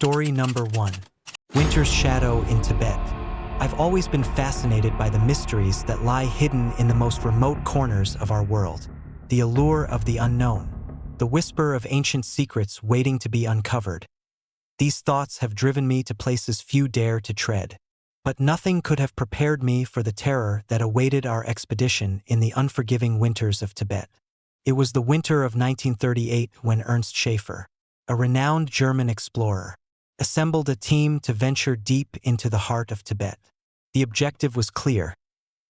Story number 1. Winter's Shadow in Tibet. I've always been fascinated by the mysteries that lie hidden in the most remote corners of our world. The allure of the unknown. The whisper of ancient secrets waiting to be uncovered. These thoughts have driven me to places few dare to tread. But nothing could have prepared me for the terror that awaited our expedition in the unforgiving winters of Tibet. It was the winter of 1938 when Ernst Schaefer, a renowned German explorer, assembled a team to venture deep into the heart of Tibet. The objective was clear: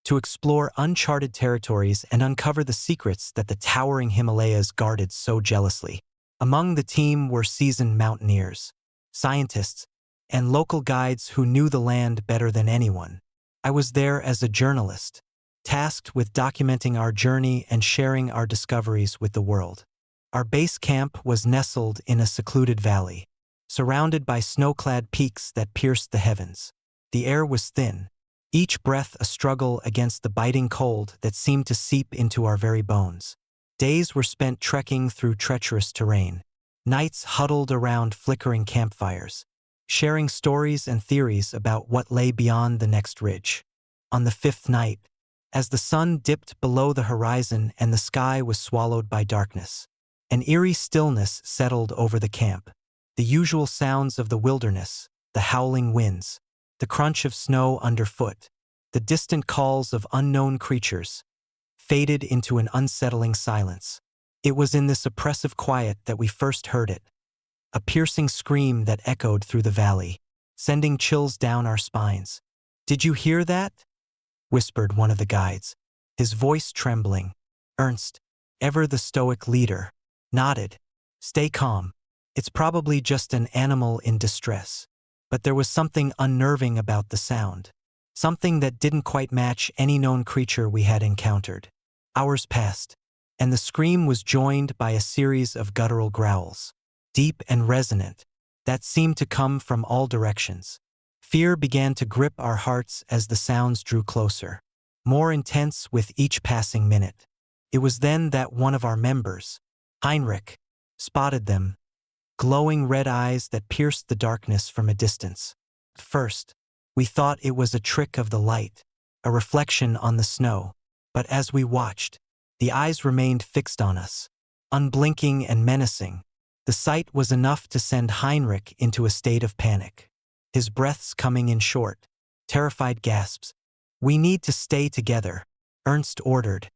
to explore uncharted territories and uncover the secrets that the towering Himalayas guarded so jealously. Among the team were seasoned mountaineers, scientists, and local guides who knew the land better than anyone. I was there as a journalist, tasked with documenting our journey and sharing our discoveries with the world. Our base camp was nestled in a secluded valley, surrounded by snow-clad peaks that pierced the heavens. The air was thin, each breath a struggle against the biting cold that seemed to seep into our very bones. Days were spent trekking through treacherous terrain, nights huddled around flickering campfires, sharing stories and theories about what lay beyond the next ridge. On the fifth night, as the sun dipped below the horizon and the sky was swallowed by darkness, an eerie stillness settled over the camp. The usual sounds of the wilderness, the howling winds, the crunch of snow underfoot, the distant calls of unknown creatures, faded into an unsettling silence. It was in this oppressive quiet that we first heard it, a piercing scream that echoed through the valley, sending chills down our spines. "Did you hear that?" whispered one of the guides, his voice trembling. Ernst, ever the stoic leader, nodded. "Stay calm. It's probably just an animal in distress." But there was something unnerving about the sound, something that didn't quite match any known creature we had encountered. Hours passed, and the scream was joined by a series of guttural growls, deep and resonant, that seemed to come from all directions. Fear began to grip our hearts as the sounds drew closer, more intense with each passing minute. It was then that one of our members, Heinrich, spotted them, glowing red eyes that pierced the darkness from a distance. At first, we thought it was a trick of the light, a reflection on the snow, but as we watched, the eyes remained fixed on us, unblinking and menacing. The sight was enough to send Heinrich into a state of panic, his breaths coming in short, terrified gasps. "We need to stay together," Ernst ordered,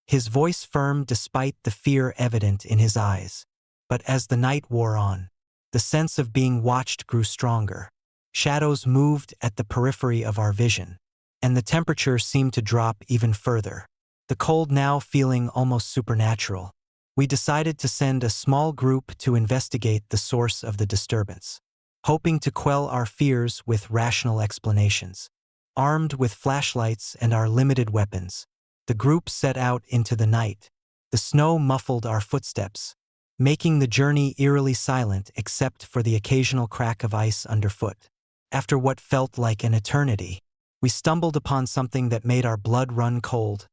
his voice firm despite the fear evident in his eyes. But as the night wore on, the sense of being watched grew stronger. Shadows moved at the periphery of our vision, and the temperature seemed to drop even further, the cold now feeling almost supernatural. We decided to send a small group to investigate the source of the disturbance, hoping to quell our fears with rational explanations. Armed with flashlights and our limited weapons, the group set out into the night. The snow muffled our footsteps, making the journey eerily silent except for the occasional crack of ice underfoot. After what felt like an eternity, we stumbled upon something that made our blood run cold.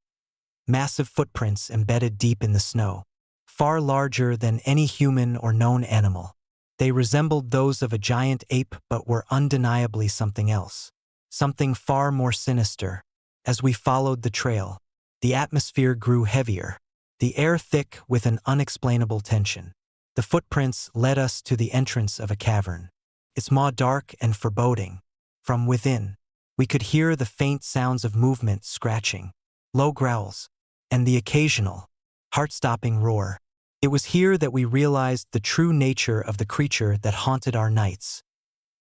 Massive footprints embedded deep in the snow, far larger than any human or known animal. They resembled those of a giant ape but were undeniably something else, something far more sinister. As we followed the trail, the atmosphere grew heavier, the air thick with an unexplainable tension. The footprints led us to the entrance of a cavern, its maw dark and foreboding. From within, we could hear the faint sounds of movement, scratching, low growls, and the occasional, heart-stopping roar. It was here that we realized the true nature of the creature that haunted our nights.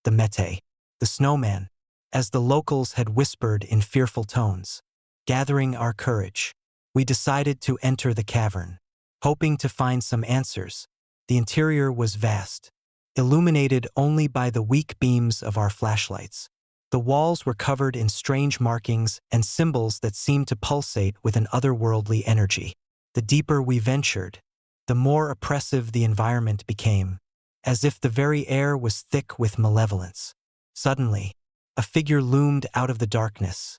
The Yeti, the Snowman, as the locals had whispered in fearful tones. Gathering our courage, we decided to enter the cavern, hoping to find some answers. The interior was vast, illuminated only by the weak beams of our flashlights. The walls were covered in strange markings and symbols that seemed to pulsate with an otherworldly energy. The deeper we ventured, the more oppressive the environment became, as if the very air was thick with malevolence. Suddenly, a figure loomed out of the darkness,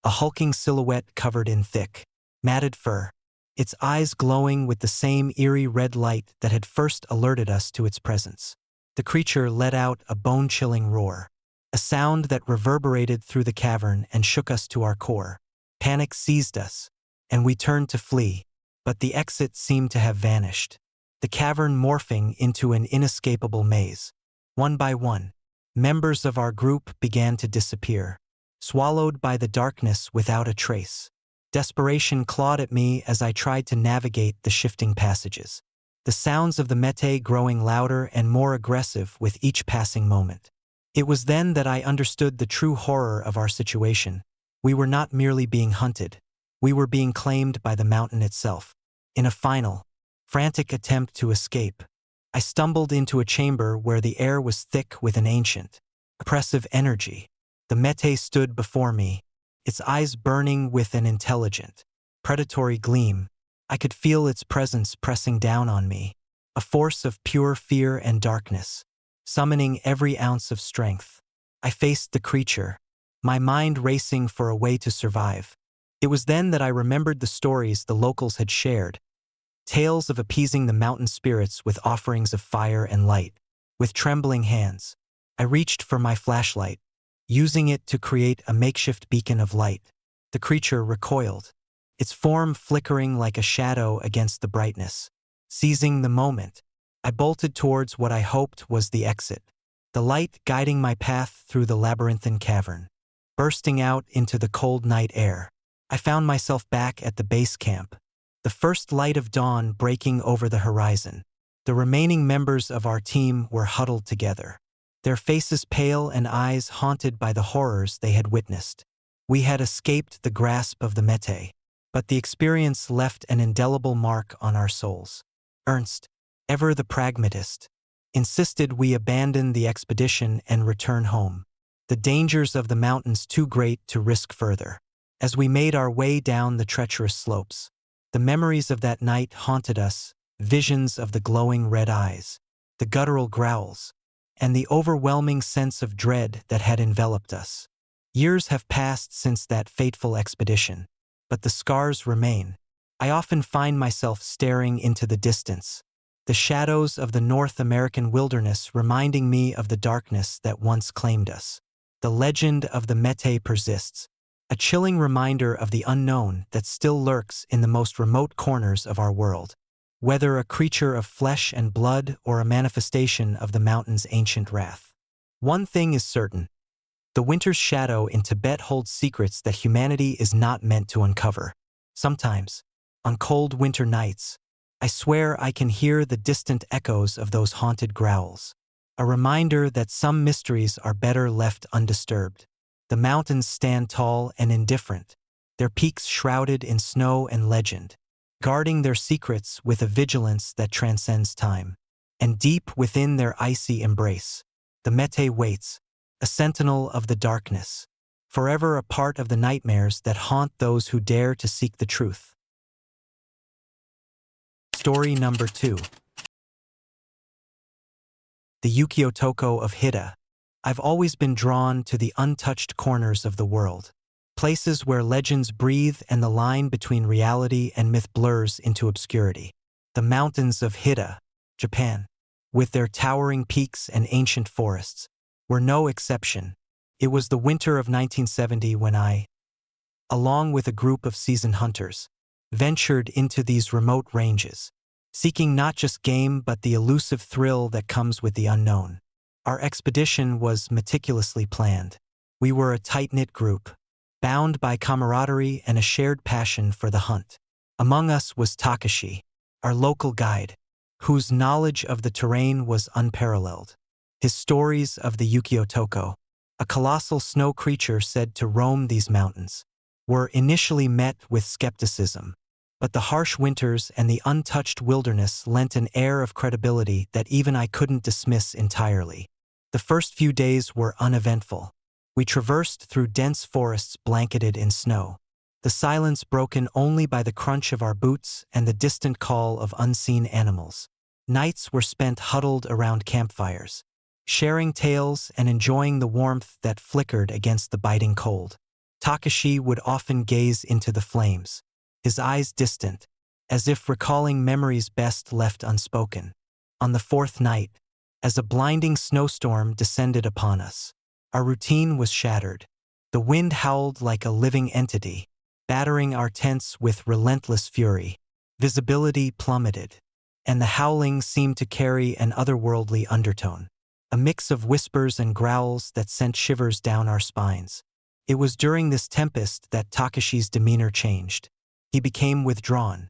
a hulking silhouette covered in thick, matted fur, its eyes glowing with the same eerie red light that had first alerted us to its presence. The creature let out a bone-chilling roar, a sound that reverberated through the cavern and shook us to our core. Panic seized us, and we turned to flee, but the exit seemed to have vanished, the cavern morphing into an inescapable maze. One by one, members of our group began to disappear, swallowed by the darkness without a trace. Desperation clawed at me as I tried to navigate the shifting passages, the sounds of the Mete growing louder and more aggressive with each passing moment. It was then that I understood the true horror of our situation. We were not merely being hunted, we were being claimed by the mountain itself. In a final, frantic attempt to escape, I stumbled into a chamber where the air was thick with an ancient, oppressive energy. The Mete stood before me, its eyes burning with an intelligent, predatory gleam. I could feel its presence pressing down on me, a force of pure fear and darkness, summoning every ounce of strength. I faced the creature, my mind racing for a way to survive. It was then that I remembered the stories the locals had shared, tales of appeasing the mountain spirits with offerings of fire and light. With trembling hands, I reached for my flashlight, using it to create a makeshift beacon of light. The creature recoiled, its form flickering like a shadow against the brightness. Seizing the moment, I bolted towards what I hoped was the exit, the light guiding my path through the labyrinthine cavern. Bursting out into the cold night air, I found myself back at the base camp, the first light of dawn breaking over the horizon. The remaining members of our team were huddled together, their faces pale and eyes haunted by the horrors they had witnessed. We had escaped the grasp of the Mete, but the experience left an indelible mark on our souls. Ernst, ever the pragmatist, insisted we abandon the expedition and return home, the dangers of the mountains too great to risk further. As we made our way down the treacherous slopes, the memories of that night haunted us, visions of the glowing red eyes, the guttural growls, and the overwhelming sense of dread that had enveloped us. Years have passed since that fateful expedition, but the scars remain. I often find myself staring into the distance, the shadows of the North American wilderness reminding me of the darkness that once claimed us. The legend of the Mete persists, a chilling reminder of the unknown that still lurks in the most remote corners of our world. Whether a creature of flesh and blood or a manifestation of the mountain's ancient wrath. One thing is certain. The winter's shadow in Tibet holds secrets that humanity is not meant to uncover. Sometimes, on cold winter nights, I swear I can hear the distant echoes of those haunted growls, a reminder that some mysteries are better left undisturbed. The mountains stand tall and indifferent, their peaks shrouded in snow and legend, guarding their secrets with a vigilance that transcends time. And deep within their icy embrace, the Mete waits, a sentinel of the darkness, forever a part of the nightmares that haunt those who dare to seek the truth. Story number 2. The Ukiyo-toko of Hida. I've always been drawn to the untouched corners of the world, places where legends breathe and the line between reality and myth blurs into obscurity. The mountains of Hida, Japan, with their towering peaks and ancient forests, were no exception. It was the winter of 1970 when I, along with a group of seasoned hunters, ventured into these remote ranges, seeking not just game but the elusive thrill that comes with the unknown. Our expedition was meticulously planned. We were a tight-knit group, bound by camaraderie and a shared passion for the hunt. Among us was Takashi, our local guide, whose knowledge of the terrain was unparalleled. His stories of the Ukiyo-toko, a colossal snow creature said to roam these mountains, were initially met with skepticism, but the harsh winters and the untouched wilderness lent an air of credibility that even I couldn't dismiss entirely. The first few days were uneventful. We traversed through dense forests blanketed in snow, the silence broken only by the crunch of our boots and the distant call of unseen animals. Nights were spent huddled around campfires, sharing tales and enjoying the warmth that flickered against the biting cold. Takashi would often gaze into the flames, his eyes distant, as if recalling memories best left unspoken. On the fourth night, as a blinding snowstorm descended upon us. Our routine was shattered. The wind howled like a living entity, battering our tents with relentless fury. Visibility plummeted, and the howling seemed to carry an otherworldly undertone, a mix of whispers and growls that sent shivers down our spines. It was during this tempest that Takashi's demeanor changed. He became withdrawn,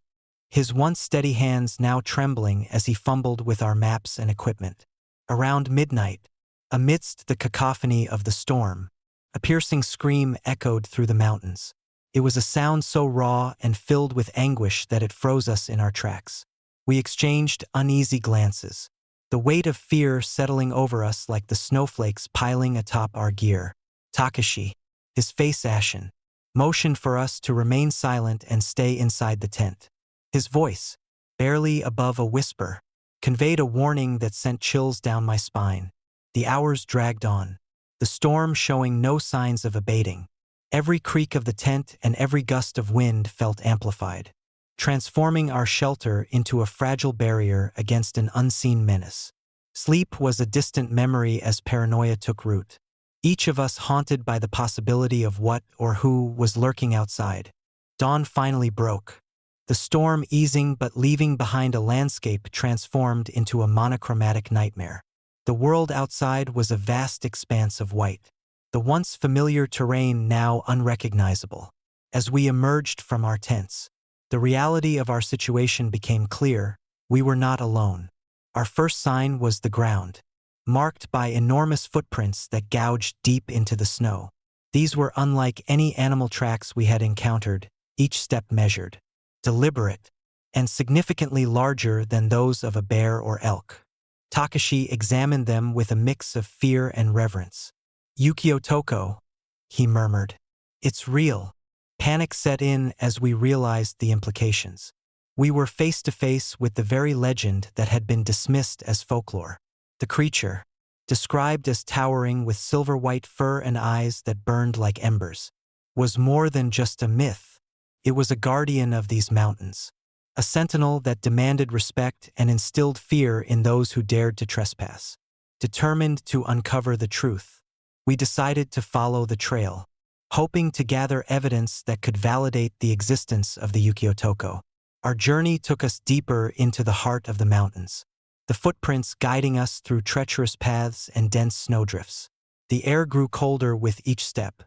his once steady hands now trembling as he fumbled with our maps and equipment. Around midnight, amidst the cacophony of the storm, a piercing scream echoed through the mountains. It was a sound so raw and filled with anguish that it froze us in our tracks. We exchanged uneasy glances, the weight of fear settling over us like the snowflakes piling atop our gear. Takashi, his face ashen, motioned for us to remain silent and stay inside the tent. His voice, barely above a whisper, conveyed a warning that sent chills down my spine. The hours dragged on, the storm showing no signs of abating. Every creak of the tent and every gust of wind felt amplified, transforming our shelter into a fragile barrier against an unseen menace. Sleep was a distant memory as paranoia took root, each of us haunted by the possibility of what or who was lurking outside. Dawn finally broke, the storm easing but leaving behind a landscape transformed into a monochromatic nightmare. The world outside was a vast expanse of white, the once familiar terrain now unrecognizable. As we emerged from our tents, the reality of our situation became clear. We were not alone. Our first sign was the ground, marked by enormous footprints that gouged deep into the snow. These were unlike any animal tracks we had encountered, each step measured, deliberate, and significantly larger than those of a bear or elk. Takashi examined them with a mix of fear and reverence. "Yukio Toko," he murmured. "It's real." Panic set in as we realized the implications. We were face to face with the very legend that had been dismissed as folklore. The creature, described as towering with silver-white fur and eyes that burned like embers, was more than just a myth. It was a guardian of these mountains, a sentinel that demanded respect and instilled fear in those who dared to trespass. Determined to uncover the truth, we decided to follow the trail, hoping to gather evidence that could validate the existence of the Yukio Toko. Our journey took us deeper into the heart of the mountains, the footprints guiding us through treacherous paths and dense snowdrifts. The air grew colder with each step,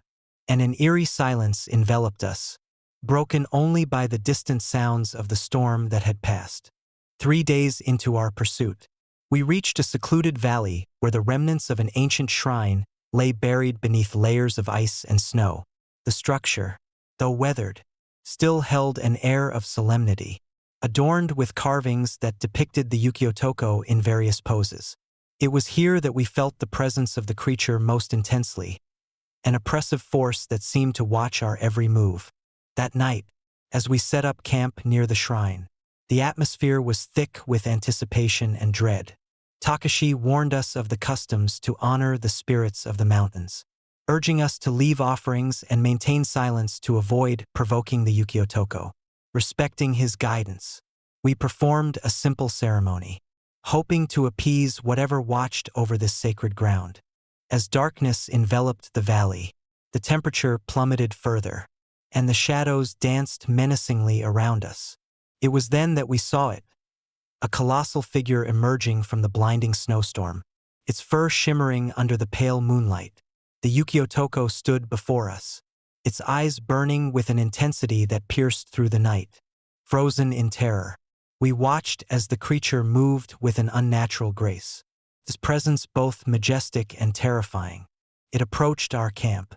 and an eerie silence enveloped us, broken only by the distant sounds of the storm that had passed. 3 days into our pursuit, we reached a secluded valley where the remnants of an ancient shrine lay buried beneath layers of ice and snow. The structure, though weathered, still held an air of solemnity, adorned with carvings that depicted the Yukio Toko in various poses. It was here that we felt the presence of the creature most intensely, an oppressive force that seemed to watch our every move. That night, as we set up camp near the shrine, the atmosphere was thick with anticipation and dread. Takashi warned us of the customs to honor the spirits of the mountains, urging us to leave offerings and maintain silence to avoid provoking the Yukio Toko. Respecting his guidance, we performed a simple ceremony, hoping to appease whatever watched over this sacred ground. As darkness enveloped the valley, the temperature plummeted further, and the shadows danced menacingly around us. It was then that we saw it, a colossal figure emerging from the blinding snowstorm, its fur shimmering under the pale moonlight. The Yukio Toko stood before us, its eyes burning with an intensity that pierced through the night. Frozen in terror, we watched as the creature moved with an unnatural grace, its presence both majestic and terrifying. It approached our camp,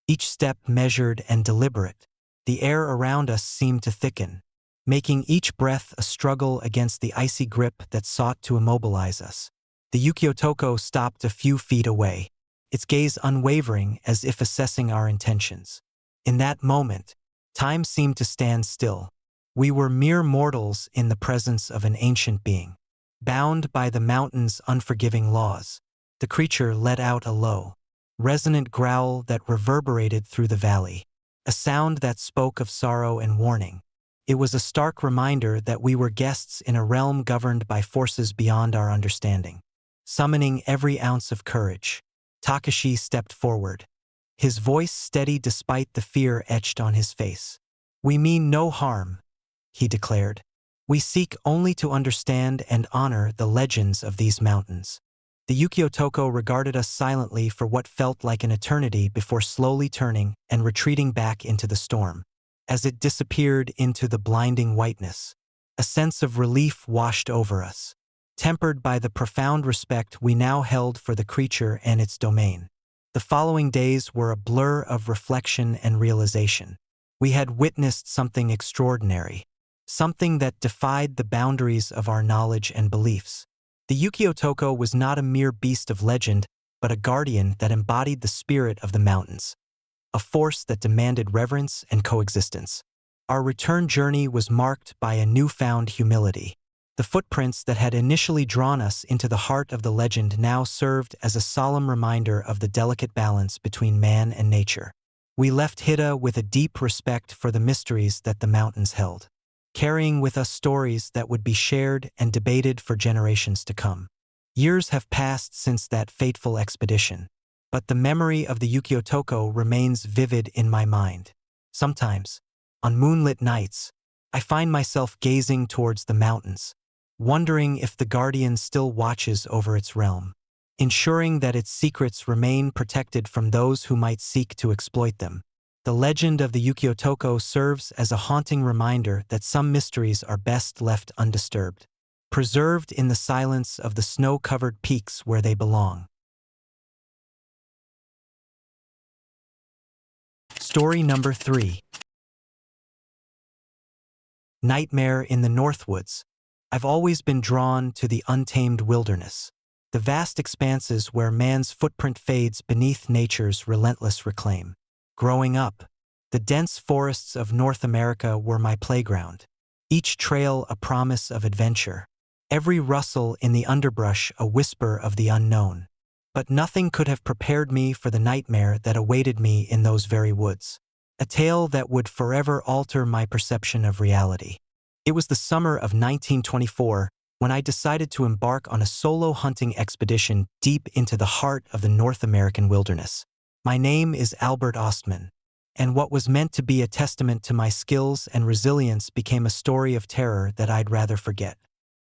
each step measured and deliberate. The air around us seemed to thicken, making each breath a struggle against the icy grip that sought to immobilize us. The Yukio Toko stopped a few feet away, its gaze unwavering as if assessing our intentions. In that moment, time seemed to stand still. We were mere mortals in the presence of an ancient being, bound by the mountain's unforgiving laws. The creature let out a low, resonant growl that reverberated through the valley, a sound that spoke of sorrow and warning. It was a stark reminder that we were guests in a realm governed by forces beyond our understanding. Summoning every ounce of courage, Takashi stepped forward, his voice steady despite the fear etched on his face. "We mean no harm," he declared. "We seek only to understand and honor the legends of these mountains." The Ukiyo-toko regarded us silently for what felt like an eternity before slowly turning and retreating back into the storm. As it disappeared into the blinding whiteness, a sense of relief washed over us, tempered by the profound respect we now held for the creature and its domain. The following days were a blur of reflection and realization. We had witnessed something extraordinary, something that defied the boundaries of our knowledge and beliefs. The Ukiyo-toko was not a mere beast of legend, but a guardian that embodied the spirit of the mountains, a force that demanded reverence and coexistence. Our return journey was marked by a newfound humility. The footprints that had initially drawn us into the heart of the legend now served as a solemn reminder of the delicate balance between man and nature. We left Hida with a deep respect for the mysteries that the mountains held, carrying with us stories that would be shared and debated for generations to come. Years have passed since that fateful expedition, but the memory of the Ukiyo-toko remains vivid in my mind. Sometimes, on moonlit nights, I find myself gazing towards the mountains, wondering if the guardian still watches over its realm, ensuring that its secrets remain protected from those who might seek to exploit them. The legend of the Ukiyo-toko serves as a haunting reminder that some mysteries are best left undisturbed, preserved in the silence of the snow-covered peaks where they belong. Story number 3. Nightmare in the Northwoods. I've always been drawn to the untamed wilderness, the vast expanses where man's footprint fades beneath nature's relentless reclaim. Growing up, the dense forests of North America were my playground, each trail a promise of adventure, every rustle in the underbrush a whisper of the unknown. But nothing could have prepared me for the nightmare that awaited me in those very woods, a tale that would forever alter my perception of reality. It was the summer of 1924 when I decided to embark on a solo hunting expedition deep into the heart of the North American wilderness. My name is Albert Ostman, and what was meant to be a testament to my skills and resilience became a story of terror that I'd rather forget.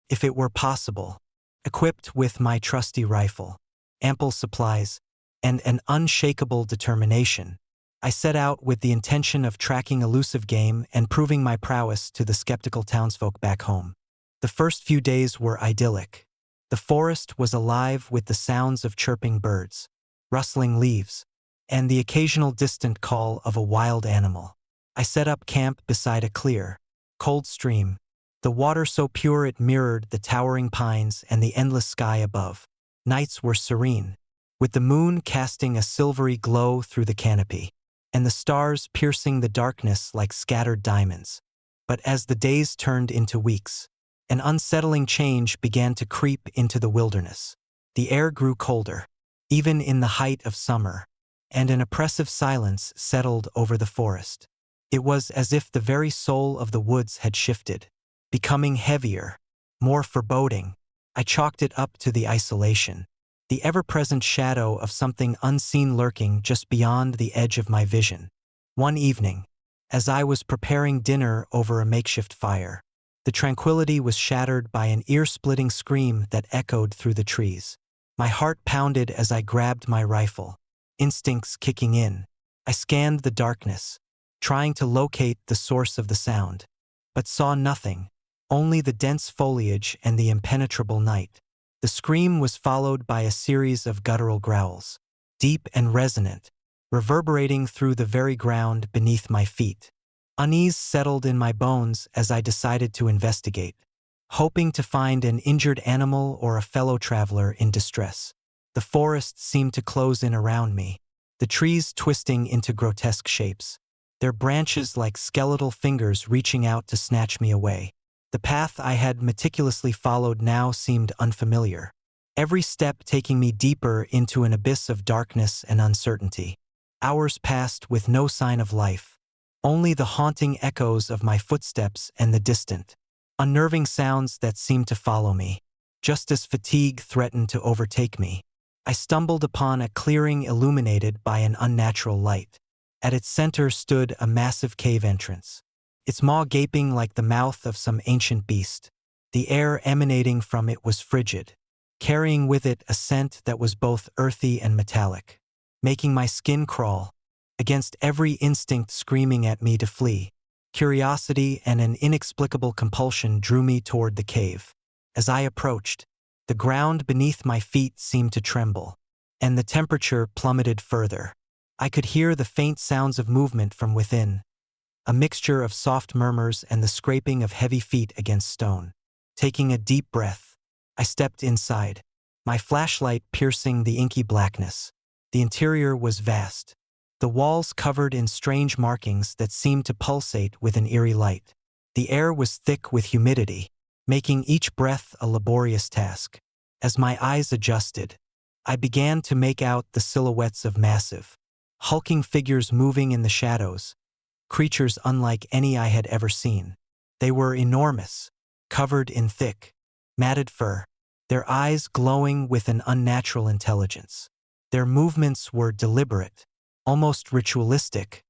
If it were possible, equipped with my trusty rifle, ample supplies, and an unshakable determination, I set out with the intention of tracking elusive game and proving my prowess to the skeptical townsfolk back home. The first few days were idyllic. The forest was alive with the sounds of chirping birds, rustling leaves, and the occasional distant call of a wild animal. I set up camp beside a clear, cold stream, the water so pure it mirrored the towering pines and the endless sky above. Nights were serene, with the moon casting a silvery glow through the canopy, and the stars piercing the darkness like scattered diamonds. But as the days turned into weeks, an unsettling change began to creep into the wilderness. The air grew colder, even in the height of summer, and an oppressive silence settled over the forest. It was as if the very soul of the woods had shifted, becoming heavier, more foreboding. I chalked it up to the isolation, the ever-present shadow of something unseen lurking just beyond the edge of my vision. One evening, as I was preparing dinner over a makeshift fire, the tranquility was shattered by an ear-splitting scream that echoed through the trees. My heart pounded as I grabbed my rifle, instincts kicking in. I scanned the darkness, trying to locate the source of the sound, but saw nothing, only the dense foliage and the impenetrable night. The scream was followed by a series of guttural growls, deep and resonant, reverberating through the very ground beneath my feet. Unease settled in my bones as I decided to investigate, hoping to find an injured animal or a fellow traveler in distress. The forest seemed to close in around me, the trees twisting into grotesque shapes, their branches like skeletal fingers reaching out to snatch me away. The path I had meticulously followed now seemed unfamiliar, every step taking me deeper into an abyss of darkness and uncertainty. Hours passed with no sign of life, only the haunting echoes of my footsteps and the distant, unnerving sounds that seemed to follow me. Just as fatigue threatened to overtake me, I stumbled upon a clearing illuminated by an unnatural light. At its center stood a massive cave entrance, its maw gaping like the mouth of some ancient beast. The air emanating from it was frigid, carrying with it a scent that was both earthy and metallic, making my skin crawl, against every instinct screaming at me to flee. Curiosity and an inexplicable compulsion drew me toward the cave. As I approached, the ground beneath my feet seemed to tremble, and the temperature plummeted further. I could hear the faint sounds of movement from within, a mixture of soft murmurs and the scraping of heavy feet against stone. Taking a deep breath, I stepped inside, my flashlight piercing the inky blackness. The interior was vast, the walls covered in strange markings that seemed to pulsate with an eerie light. The air was thick with humidity, making each breath a laborious task. As my eyes adjusted, I began to make out the silhouettes of massive, hulking figures moving in the shadows, creatures unlike any I had ever seen. They were enormous, covered in thick, matted fur, their eyes glowing with an unnatural intelligence. Their movements were deliberate, almost ritualistic,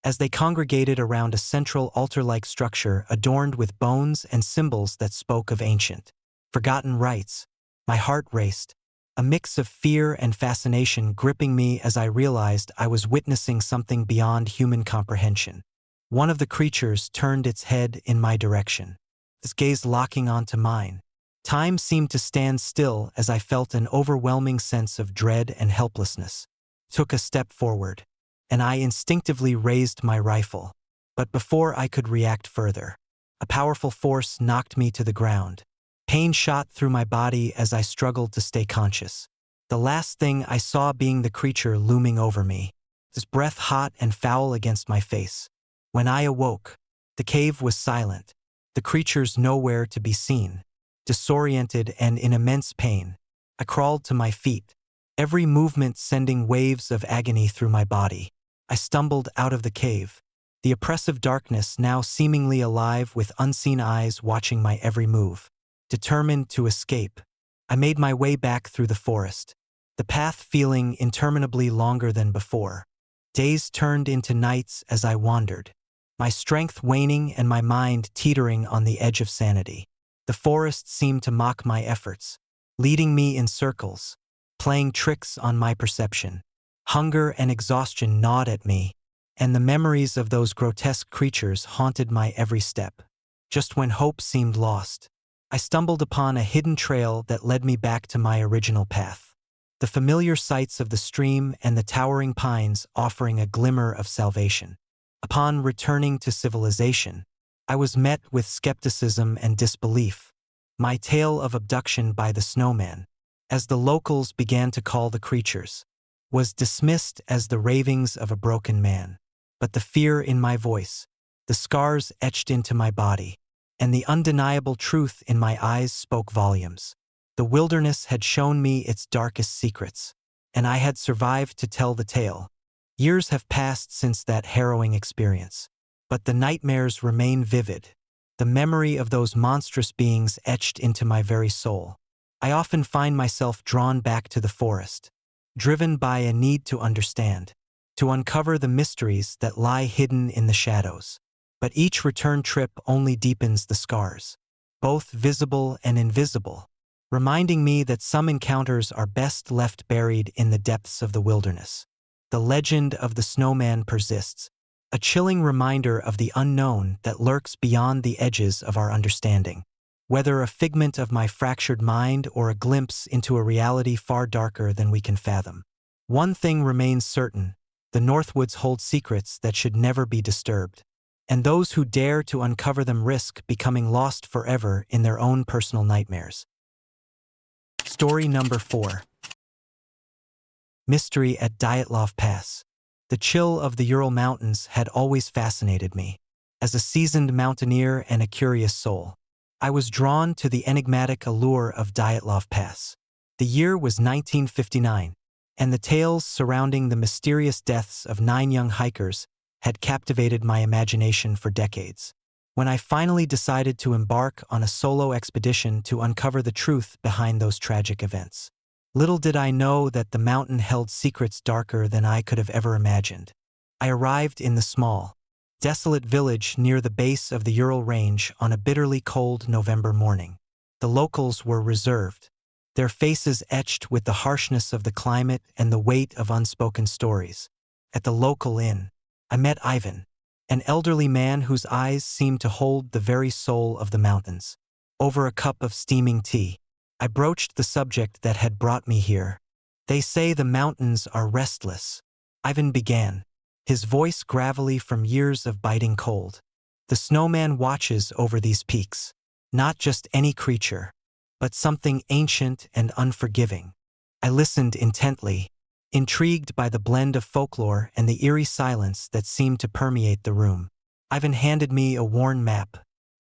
as they congregated around a central altar-like structure adorned with bones and symbols that spoke of ancient, forgotten rites. My heart raced, a mix of fear and fascination gripping me as I realized I was witnessing something beyond human comprehension. One of the creatures turned its head in my direction, its gaze locking onto mine. Time seemed to stand still as I felt an overwhelming sense of dread and helplessness. Took a step forward, and I instinctively raised my rifle. But before I could react further, a powerful force knocked me to the ground. Pain shot through my body as I struggled to stay conscious. The last thing I saw being the creature looming over me, its breath hot and foul against my face. When I awoke, the cave was silent, the creatures nowhere to be seen. Disoriented and in immense pain, I crawled to my feet, every movement sending waves of agony through my body. I stumbled out of the cave, the oppressive darkness now seemingly alive with unseen eyes watching my every move. Determined to escape, I made my way back through the forest, the path feeling interminably longer than before. Days turned into nights as I wandered, my strength waning and my mind teetering on the edge of sanity. The forest seemed to mock my efforts, leading me in circles, playing tricks on my perception. Hunger and exhaustion gnawed at me, and the memories of those grotesque creatures haunted my every step. Just when hope seemed lost, I stumbled upon a hidden trail that led me back to my original path, the familiar sights of the stream and the towering pines offering a glimmer of salvation. Upon returning to civilization, I was met with skepticism and disbelief. My tale of abduction by the Snowman, as the locals began to call the creatures, was dismissed as the ravings of a broken man. But the fear in my voice, the scars etched into my body, and the undeniable truth in my eyes spoke volumes. The wilderness had shown me its darkest secrets, and I had survived to tell the tale. Years have passed since that harrowing experience, but the nightmares remain vivid, the memory of those monstrous beings etched into my very soul. I often find myself drawn back to the forest, driven by a need to understand, to uncover the mysteries that lie hidden in the shadows. But each return trip only deepens the scars, both visible and invisible, reminding me that some encounters are best left buried in the depths of the wilderness. The legend of the Snowman persists, a chilling reminder of the unknown that lurks beyond the edges of our understanding. Whether a figment of my fractured mind or a glimpse into a reality far darker than we can fathom. One thing remains certain: the Northwoods hold secrets that should never be disturbed, and those who dare to uncover them risk becoming lost forever in their own personal nightmares. Story number 4. Mystery at Dyatlov Pass. The chill of the Ural Mountains had always fascinated me. As a seasoned mountaineer and a curious soul, I was drawn to the enigmatic allure of Dyatlov Pass. The year was 1959, and the tales surrounding the mysterious deaths of 9 young hikers had captivated my imagination for decades. when I finally decided to embark on a solo expedition to uncover the truth behind those tragic events. Little did I know that the mountain held secrets darker than I could have ever imagined. I arrived in the small, desolate village near the base of the Ural Range on a bitterly cold November morning. The locals were reserved, their faces etched with the harshness of the climate and the weight of unspoken stories. At the local inn, I met Ivan, an elderly man whose eyes seemed to hold the very soul of the mountains. Over a cup of steaming tea, I broached the subject that had brought me here. "They say the mountains are restless," Ivan began, his voice gravelly from years of biting cold. "The Snowman watches over these peaks, not just any creature, but something ancient and unforgiving." I listened intently, intrigued by the blend of folklore and the eerie silence that seemed to permeate the room. Ivan handed me a worn map,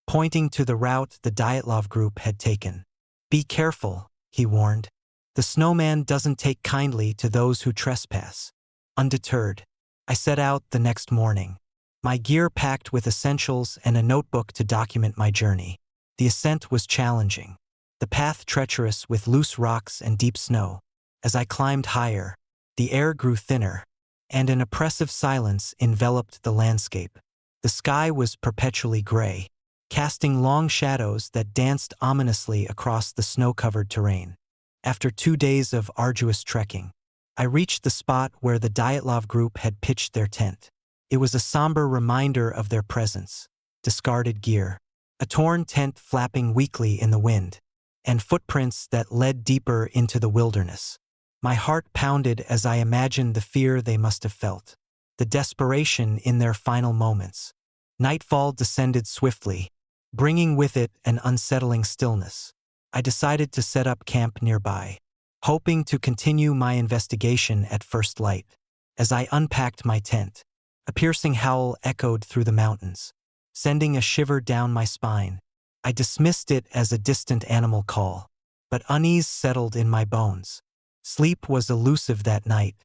pointing to the route the Dyatlov group had taken. "Be careful," he warned. "The Snowman doesn't take kindly to those who trespass." Undeterred, I set out the next morning, my gear packed with essentials and a notebook to document my journey. The ascent was challenging, the path treacherous with loose rocks and deep snow. As I climbed higher, the air grew thinner, and an oppressive silence enveloped the landscape. The sky was perpetually gray, casting long shadows that danced ominously across the snow-covered terrain. After 2 days of arduous trekking, I reached the spot where the Dyatlov group had pitched their tent. It was a somber reminder of their presence: discarded gear, a torn tent flapping weakly in the wind, and footprints that led deeper into the wilderness. My heart pounded as I imagined the fear they must have felt, the desperation in their final moments. Nightfall descended swiftly, bringing with it an unsettling stillness. I decided to set up camp nearby, hoping to continue my investigation at first light. As I unpacked my tent, a piercing howl echoed through the mountains, sending a shiver down my spine. I dismissed it as a distant animal call, but unease settled in my bones. Sleep was elusive that night.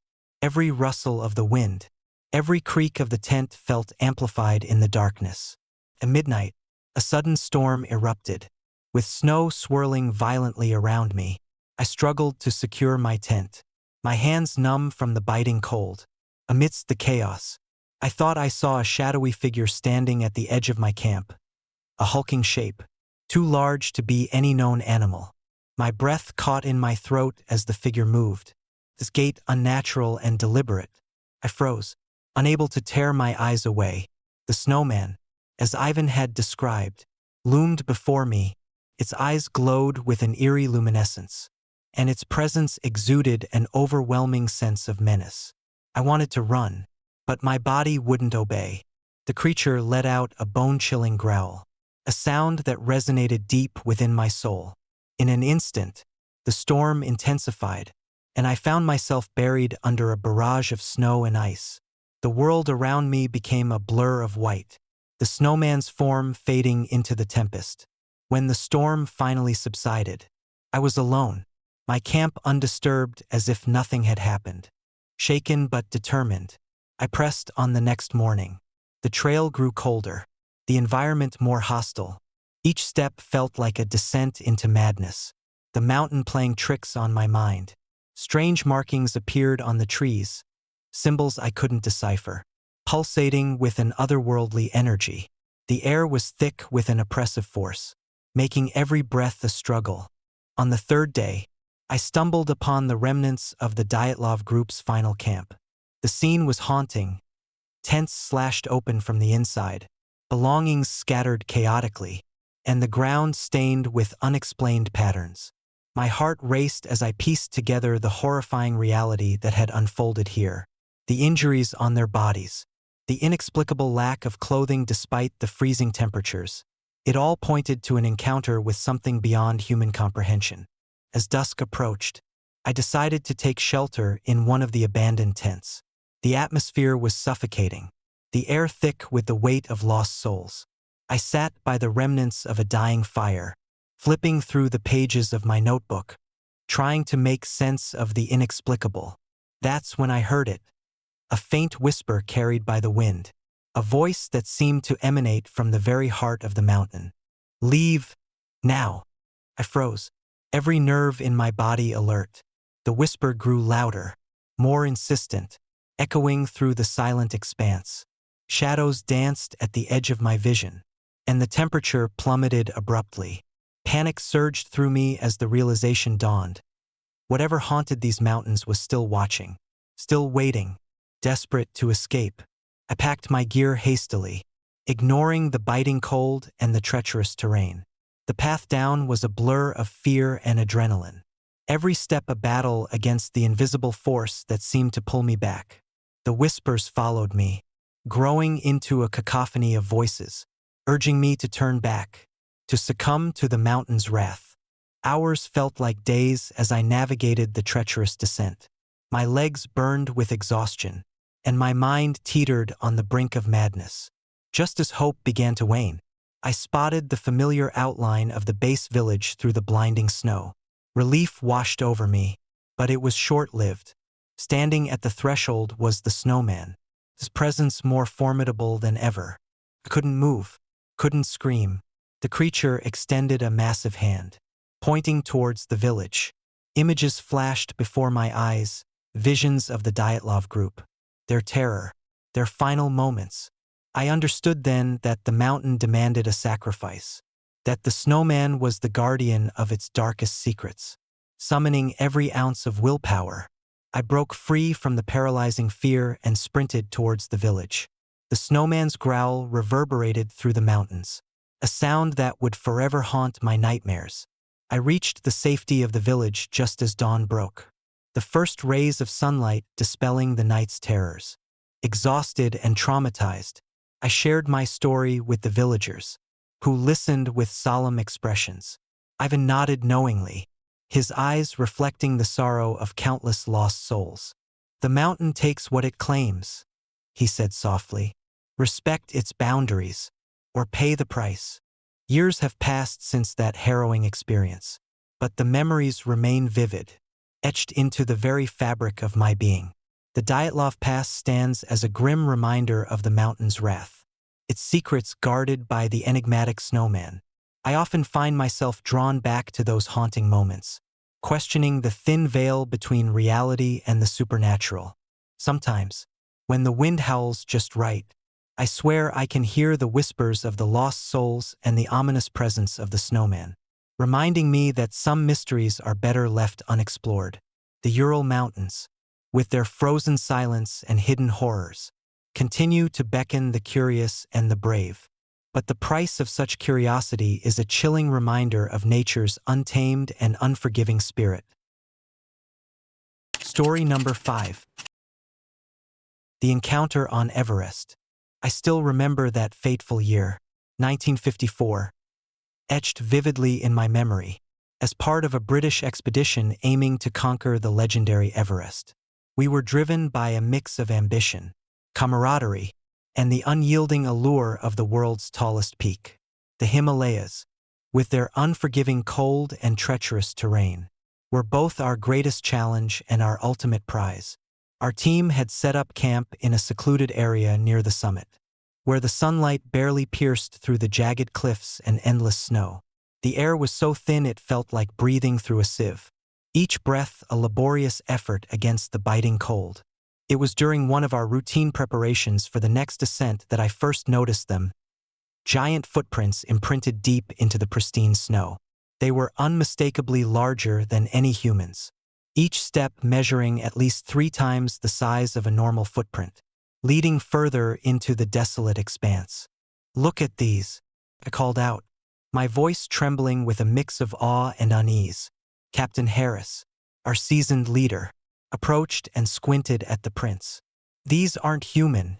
Every rustle of the wind, every creak of the tent felt amplified in the darkness. At midnight, a sudden storm erupted. With snow swirling violently around me, I struggled to secure my tent, my hands numb from the biting cold. Amidst the chaos, I thought I saw a shadowy figure standing at the edge of my camp, a hulking shape, too large to be any known animal. My breath caught in my throat as the figure moved, this gait unnatural and deliberate. I froze, unable to tear my eyes away. The Snowman, as Ivan had described, loomed before me. Its eyes glowed with an eerie luminescence, and its presence exuded an overwhelming sense of menace. I wanted to run, but my body wouldn't obey. The creature let out a bone-chilling growl, a sound that resonated deep within my soul. In an instant, the storm intensified, and I found myself buried under a barrage of snow and ice. The world around me became a blur of white, the Snowman's form fading into the tempest. When the storm finally subsided, I was alone, my camp undisturbed as if nothing had happened. Shaken but determined, I pressed on the next morning. The trail grew colder, the environment more hostile. Each step felt like a descent into madness, the mountain playing tricks on my mind. Strange markings appeared on the trees, symbols I couldn't decipher, pulsating with an otherworldly energy. The air was thick with an oppressive force, making every breath a struggle. On the third day, I stumbled upon the remnants of the Dyatlov group's final camp. The scene was haunting, tents slashed open from the inside, belongings scattered chaotically, and the ground stained with unexplained patterns. My heart raced as I pieced together the horrifying reality that had unfolded here. The injuries on their bodies, the inexplicable lack of clothing despite the freezing temperatures. It all pointed to an encounter with something beyond human comprehension. As dusk approached, I decided to take shelter in one of the abandoned tents. The atmosphere was suffocating, the air thick with the weight of lost souls. I sat by the remnants of a dying fire, flipping through the pages of my notebook, trying to make sense of the inexplicable. That's when I heard it, a faint whisper carried by the wind, a voice that seemed to emanate from the very heart of the mountain. "Leave, now." I froze, every nerve in my body alert. The whisper grew louder, more insistent, echoing through the silent expanse. Shadows danced at the edge of my vision, and the temperature plummeted abruptly. Panic surged through me as the realization dawned. Whatever haunted these mountains was still watching, still waiting, desperate to escape. I packed my gear hastily, ignoring the biting cold and the treacherous terrain. The path down was a blur of fear and adrenaline, every step a battle against the invisible force that seemed to pull me back. The whispers followed me, growing into a cacophony of voices, urging me to turn back, to succumb to the mountain's wrath. Hours felt like days as I navigated the treacherous descent. My legs burned with exhaustion, and my mind teetered on the brink of madness. Just as hope began to wane, I spotted the familiar outline of the base village through the blinding snow. Relief washed over me, but it was short-lived. Standing at the threshold was the Snowman, his presence more formidable than ever. I couldn't move, couldn't scream. The creature extended a massive hand, pointing towards the village. Images flashed before my eyes, visions of the Dyatlov group, their terror, their final moments. I understood then that the mountain demanded a sacrifice, that the Snowman was the guardian of its darkest secrets. Summoning every ounce of willpower, I broke free from the paralyzing fear and sprinted towards the village. The Snowman's growl reverberated through the mountains, a sound that would forever haunt my nightmares. I reached the safety of the village just as dawn broke, the first rays of sunlight dispelling the night's terrors. Exhausted and traumatized, I shared my story with the villagers, who listened with solemn expressions. Ivan nodded knowingly, his eyes reflecting the sorrow of countless lost souls. "The mountain takes what it claims," he said softly. "Respect its boundaries, or pay the price." Years have passed since that harrowing experience, but the memories remain vivid, etched into the very fabric of my being. The Dyatlov Pass stands as a grim reminder of the mountain's wrath, its secrets guarded by the enigmatic Snowman. I often find myself drawn back to those haunting moments, questioning the thin veil between reality and the supernatural. Sometimes, when the wind howls just right, I swear I can hear the whispers of the lost souls and the ominous presence of the Snowman, reminding me that some mysteries are better left unexplored. The Ural Mountains, with their frozen silence and hidden horrors, continue to beckon the curious and the brave. But the price of such curiosity is a chilling reminder of nature's untamed and unforgiving spirit. Story number 5. The Encounter on Everest. I still remember that fateful year, 1954, etched vividly in my memory, as part of a British expedition aiming to conquer the legendary Everest. We were driven by a mix of ambition, camaraderie, and the unyielding allure of the world's tallest peak. The Himalayas, with their unforgiving cold and treacherous terrain, were both our greatest challenge and our ultimate prize. Our team had set up camp in a secluded area near the summit, where the sunlight barely pierced through the jagged cliffs and endless snow. The air was so thin it felt like breathing through a sieve, each breath a laborious effort against the biting cold. It was during one of our routine preparations for the next ascent that I first noticed them. Giant footprints imprinted deep into the pristine snow. They were unmistakably larger than any humans, each step measuring at least 3 times the size of a normal footprint, leading further into the desolate expanse. "Look at these," I called out, my voice trembling with a mix of awe and unease. Captain Harris, our seasoned leader, approached and squinted at the prints. "These aren't human,"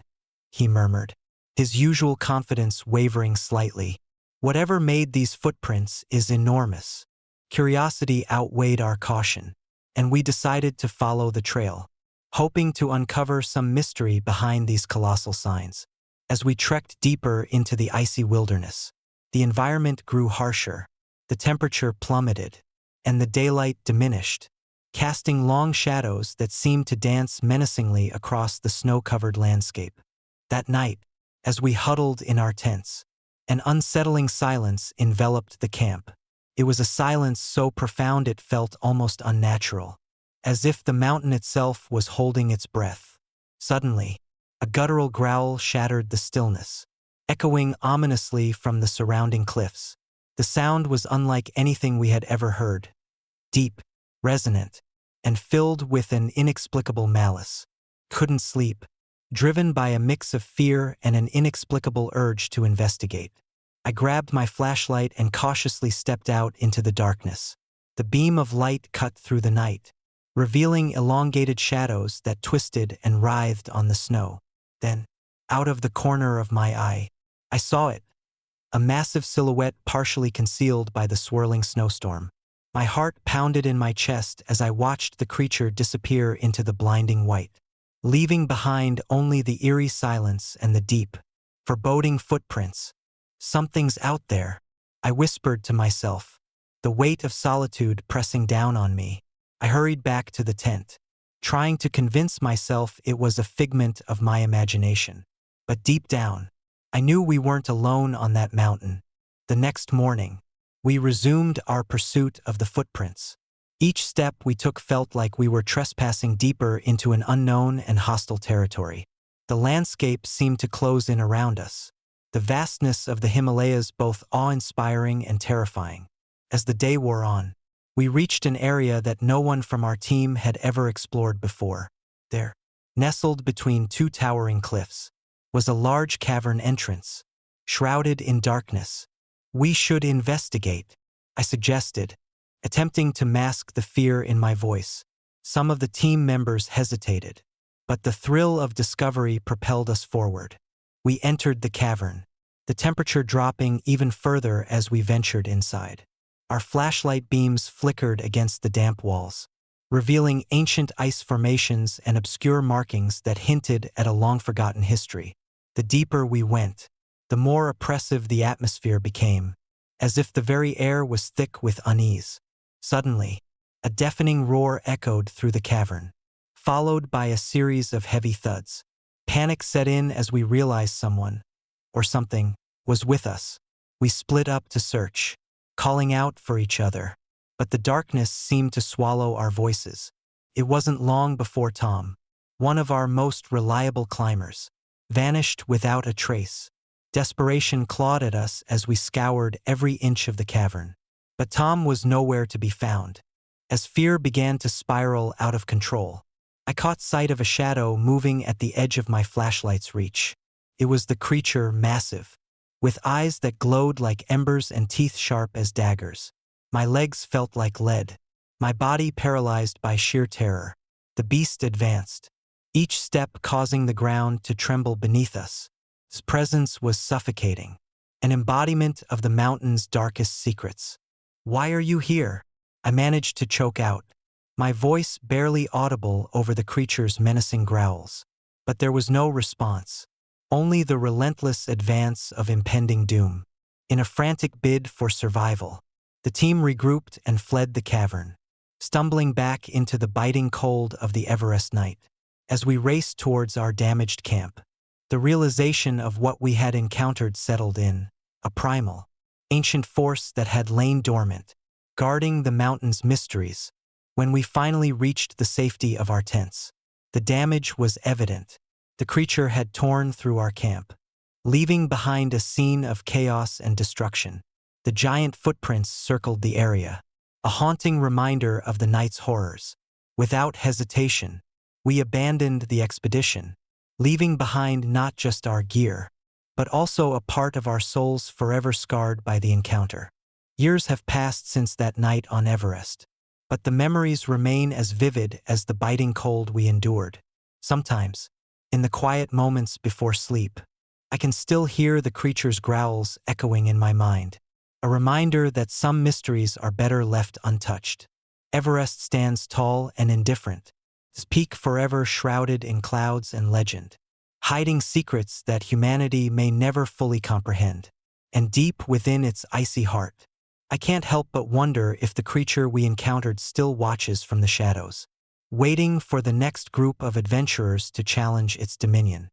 he murmured, his usual confidence wavering slightly. "Whatever made these footprints is enormous." Curiosity outweighed our caution, and we decided to follow the trail, hoping to uncover some mystery behind these colossal signs. As we trekked deeper into the icy wilderness, the environment grew harsher, the temperature plummeted, and the daylight diminished, casting long shadows that seemed to dance menacingly across the snow-covered landscape. That night, as we huddled in our tents. An unsettling silence enveloped the camp. It was a silence so profound it felt almost unnatural, as if the mountain itself was holding its breath. Suddenly, a guttural growl shattered the stillness, echoing ominously from the surrounding cliffs. The sound was unlike anything we had ever heard, deep, resonant, and filled with an inexplicable malice. Couldn't sleep, driven by a mix of fear and an inexplicable urge to investigate. I grabbed my flashlight and cautiously stepped out into the darkness. The beam of light cut through the night, revealing elongated shadows that twisted and writhed on the snow. Then, out of the corner of my eye, I saw it, a massive silhouette partially concealed by the swirling snowstorm. My heart pounded in my chest as I watched the creature disappear into the blinding white, leaving behind only the eerie silence and the deep, foreboding footprints. Something's out there, I whispered to myself, the weight of solitude pressing down on me. I hurried back to the tent, trying to convince myself it was a figment of my imagination. But deep down, I knew we weren't alone on that mountain. The next morning, we resumed our pursuit of the footprints. Each step we took felt like we were trespassing deeper into an unknown and hostile territory. The landscape seemed to close in around us, the vastness of the Himalayas both awe-inspiring and terrifying. As the day wore on, we reached an area that no one from our team had ever explored before. There, nestled between two towering cliffs, was a large cavern entrance, shrouded in darkness. We should investigate, I suggested, attempting to mask the fear in my voice. Some of the team members hesitated, but the thrill of discovery propelled us forward. We entered the cavern, the temperature dropping even further as we ventured inside. Our flashlight beams flickered against the damp walls, revealing ancient ice formations and obscure markings that hinted at a long-forgotten history. The deeper we went, the more oppressive the atmosphere became, as if the very air was thick with unease. Suddenly, a deafening roar echoed through the cavern, followed by a series of heavy thuds. Panic set in as we realized someone, or something, was with us. We split up to search, calling out for each other, but the darkness seemed to swallow our voices. It wasn't long before Tom, one of our most reliable climbers, vanished without a trace. Desperation clawed at us as we scoured every inch of the cavern. But Tom was nowhere to be found. As fear began to spiral out of control, I caught sight of a shadow moving at the edge of my flashlight's reach. It was the creature, massive, with eyes that glowed like embers and teeth sharp as daggers. My legs felt like lead, my body paralyzed by sheer terror. The beast advanced, each step causing the ground to tremble beneath us. His presence was suffocating, an embodiment of the mountain's darkest secrets. "Why are you here?" I managed to choke out, my voice barely audible over the creature's menacing growls. But there was no response, only the relentless advance of impending doom. In a frantic bid for survival, the team regrouped and fled the cavern, stumbling back into the biting cold of the Everest night. As we raced towards our damaged camp, the realization of what we had encountered settled in, a primal, ancient force that had lain dormant, guarding the mountain's mysteries. When we finally reached the safety of our tents, the damage was evident. The creature had torn through our camp, leaving behind a scene of chaos and destruction. The giant footprints circled the area, a haunting reminder of the night's horrors. Without hesitation, we abandoned the expedition, leaving behind not just our gear, but also a part of our souls forever scarred by the encounter. Years have passed since that night on Everest, but the memories remain as vivid as the biting cold we endured. Sometimes, in the quiet moments before sleep, I can still hear the creature's growls echoing in my mind, a reminder that some mysteries are better left untouched. Everest stands tall and indifferent, its peak forever shrouded in clouds and legend, hiding secrets that humanity may never fully comprehend. And deep within its icy heart, I can't help but wonder if the creature we encountered still watches from the shadows, waiting for the next group of adventurers to challenge its dominion.